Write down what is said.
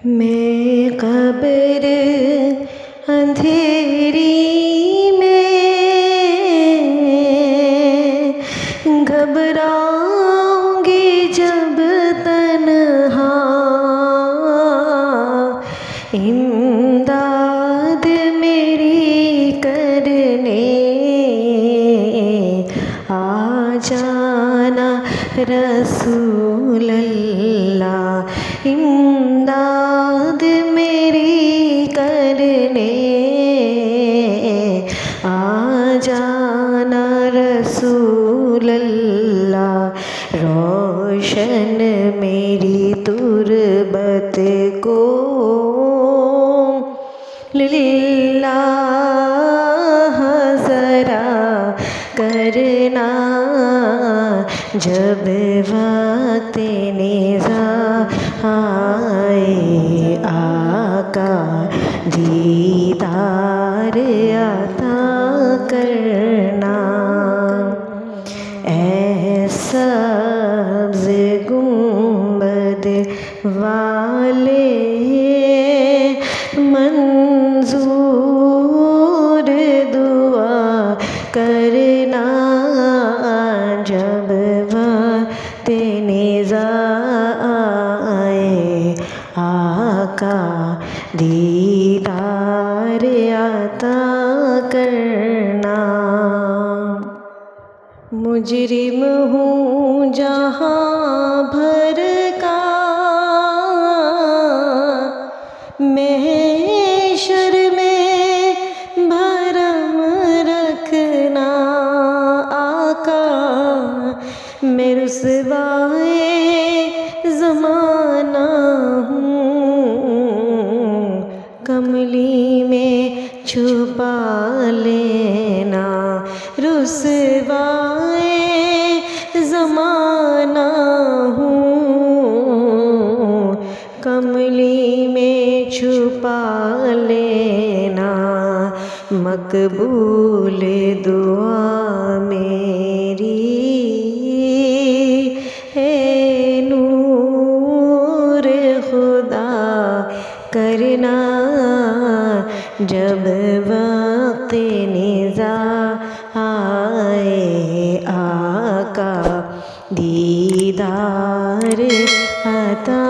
میں قبر اندھیری میں گھبراؤں گی جب تنہا، امداد میری کرنے آ جانا رسول اللہ، امداد میری کرنے آ جانا رسول اللہ، روشن میری تربت کو للہ ذرا کرنا، جب وقت نزاع آئے آقا دیدار عطا کرنا، اے سبز گنبد والے منظور دعا کرنا، جب وقت نزاع آئے آقا دیدار عطا کرنا، مجرم ہوں جہاں بھر کا، محشر میں بھرم رکھنا آقا، میں رسوائے زمانہ ہوں، کملی میں چھپا لینا، رسوائے زمانہ ہوں، کملی میں چھپا لینا، مقبول دعا میری ہے نور خدا کرنا، جب وقت نزاع آئے آقا دیدار عطا